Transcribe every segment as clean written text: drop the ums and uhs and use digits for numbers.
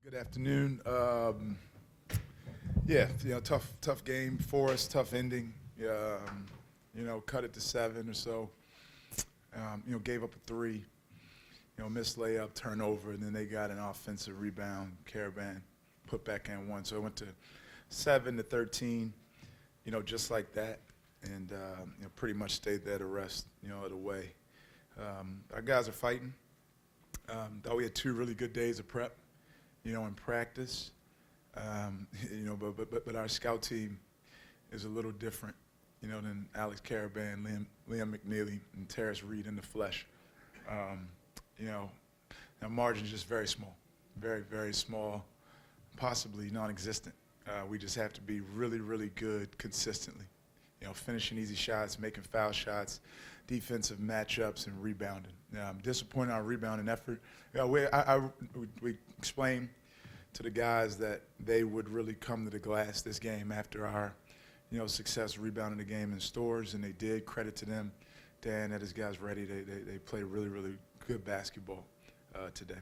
Good afternoon. Yeah, tough game for us, tough ending. Cut it to 7 or so. Gave up a 3. Missed layup, turnover, and then they got an offensive rebound. Caravan put back in 1, so it went to 7 to 13. Just like that, and pretty much stayed there the rest. Of the way. Our guys are fighting. Thought we had 2 really good days of prep. In practice, but our scout team is a little different, than Alex Caravan, Liam McNeely, and Terrace Reed in the flesh. Our margin's just very small, very, very small, possibly non-existent. We just have to be really, really good consistently. Finishing easy shots, making foul shots, defensive matchups, and rebounding. Disappointed on rebounding effort. We explained to the guys that they would really come to the glass this game after our, success rebounding the game in stores, and they did. Credit to them. Dan had his guys ready. They played really, really good basketball today.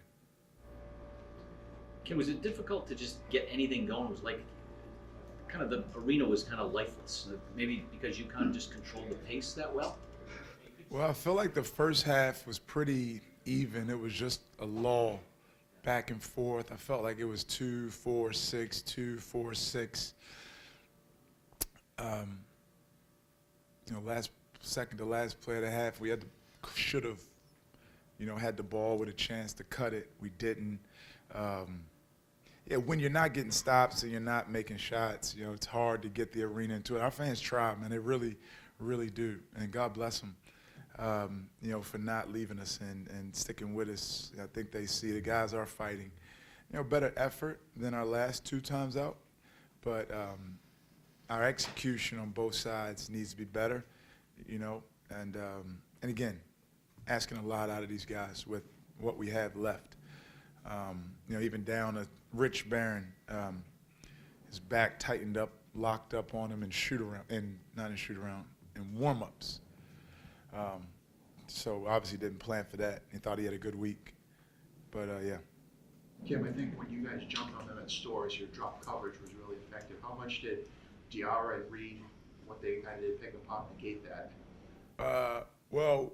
Kim, was it difficult to just get anything going? It was like kind of the arena was kind of lifeless. Maybe because UConn just controlled the pace that well? Well, I feel like the first half was pretty even. It was just a lull back and forth. I felt like it was 2-4-6, 2-4-6. Second to last play of the half, we should have, had the ball with a chance to cut it. We didn't. When you're not getting stops and you're not making shots, it's hard to get the arena into it. Our fans try, man. They really, really do. And God bless them, for not leaving us and sticking with us. I think they see the guys are fighting. Better effort than our last 2 times out. But our execution on both sides needs to be better, and again, asking a lot out of these guys with what we have left. Even down to Rich Barron, his back tightened up, locked up on him in warm-ups. So obviously didn't plan for that. He thought he had a good week, but yeah. Kim, I think when you guys jumped on them at stores, your drop coverage was really effective. How much did Diarra and Reed, what they kind of did pick and pop, negate that? Well,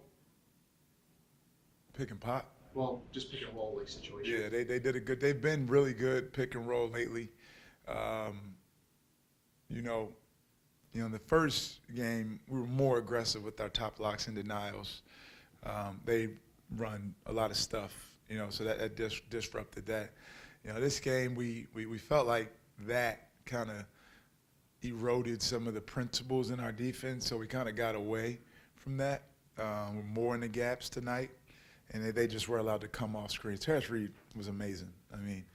pick and pop. Well, just pick and roll like situation. Yeah, they did a good. They've been really good pick and roll lately. In the first game, we were more aggressive with our top locks and denials. They run a lot of stuff, so that disrupted that. This game, we felt like that kind of eroded some of the principles in our defense, so we kind of got away from that. We're more in the gaps tonight, and they just were allowed to come off screen. Terrace Reed was amazing. I mean,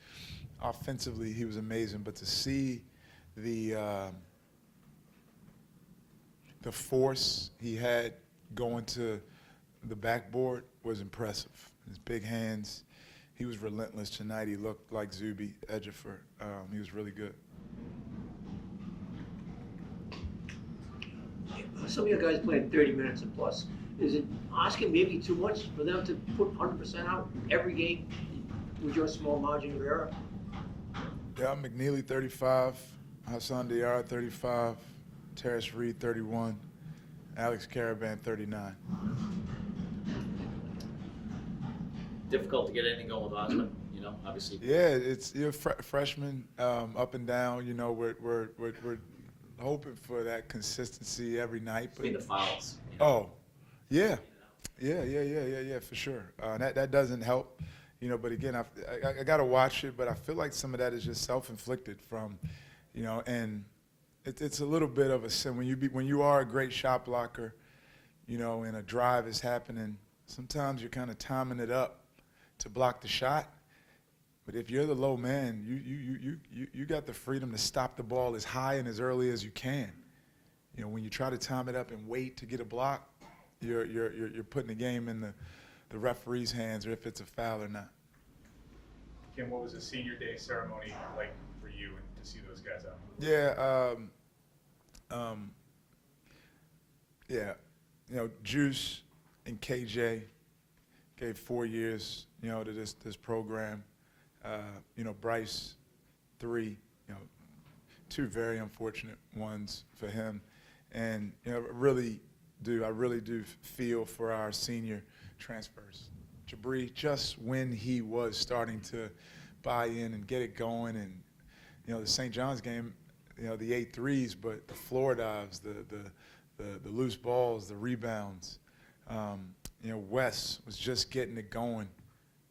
offensively, he was amazing, but to see the force he had going to the backboard was impressive. His big hands, he was relentless tonight. He looked like Zuby Ejiofor. He was really good. Some of your guys playing 30 minutes and plus. Is it asking maybe too much for them to put 100% out every game with your small margin of error? Yeah, McNeely 35, Hassan Diarra 35, Terrace Reed 31, Alex Caravan 39. Difficult to get anything going with Osman, obviously. Yeah, it's freshman, up and down. We're hoping for that consistency every night. Between the fouls. Oh, yeah, for sure. That doesn't help, But again, I got to watch it. But I feel like some of that is just self-inflicted from, and it's a little bit of a sin when you are a great shot blocker, and a drive is happening. Sometimes you're kind of timing it up to block the shot. But if you're the low man, you got the freedom to stop the ball as high and as early as you can. When you try to time it up and wait to get a block, you're putting the game in the referee's hands, or if it's a foul or not. Kim, what was the senior day ceremony like for you and to see those guys out? Yeah, Juice and KJ gave 4 years, to this program. Bryce, 3, two very unfortunate ones for him. And, I really do feel for our senior transfers. Jabri, just when he was starting to buy in and get it going, and, the St. John's game, the 8 threes, but the floor dives, the loose balls, the rebounds. Wes was just getting it going.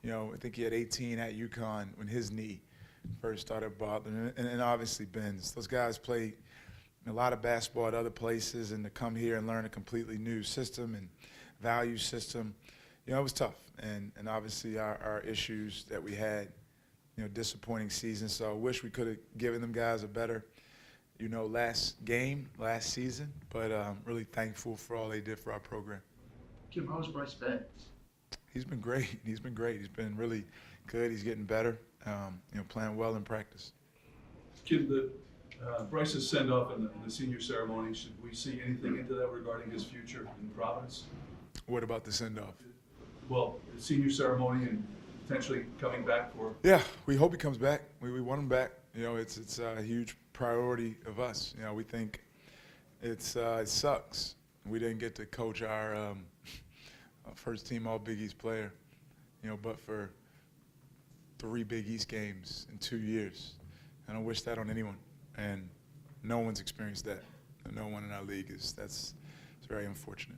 I think he had 18 at UConn when his knee first started bothering, and obviously Ben's. Those guys play a lot of basketball at other places, and to come here and learn a completely new system and value system, it was tough. And obviously our issues that we had, disappointing season. So I wish we could have given them guys a better, last season. But really thankful for all they did for our program. Kim, how's Bryce been? He's been great. He's been really good. He's getting better. Playing well in practice. Kim, Bryce's send-off in the senior ceremony, should we see anything into that regarding his future in Providence? What about the send-off? Well, the senior ceremony and potentially coming back for. Yeah, we hope he comes back. We want him back. It's a huge priority of us. We think it sucks we didn't get to coach our first team All Big East player. But for 3 Big East games in 2 years, I don't wish that on anyone. And no one's experienced that. No one in our league it's very unfortunate.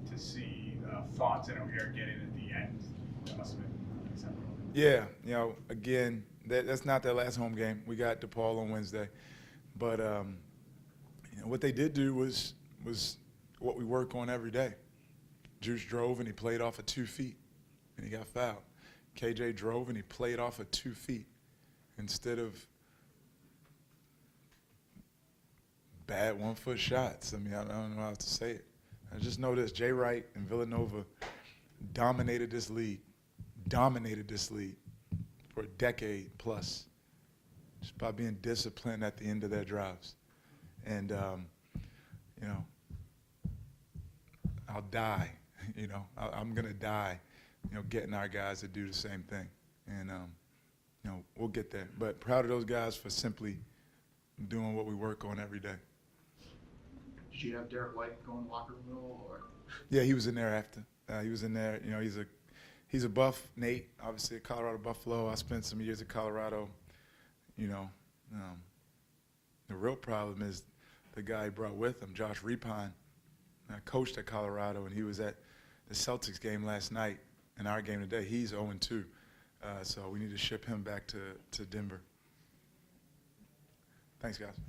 To see Fonts and O'Hare get in at the end, that must have been acceptable. Yeah, again, that's not their last home game. We got DePaul on Wednesday. But what they did do was what we work on every day. Juice drove and he played off of 2 feet, and he got fouled. KJ drove and he played off of 2 feet instead of bad 1-foot shots. I don't know how to say it. I just know this: Jay Wright and Villanova dominated this league for a decade plus, just by being disciplined at the end of their drives. And I'll die. I'm gonna die. Getting our guys to do the same thing, and we'll get there. But proud of those guys for simply doing what we work on every day. Did you have Derek White go in the locker room at all, or? Yeah, he was in there after. He was in there. He's a buff. Nate, obviously at Colorado Buffalo. I spent some years at Colorado. The real problem is the guy he brought with him, Josh Repine. I coached at Colorado, and he was at the Celtics game last night and our game today. He's 0-2, so we need to ship him back to Denver. Thanks, guys.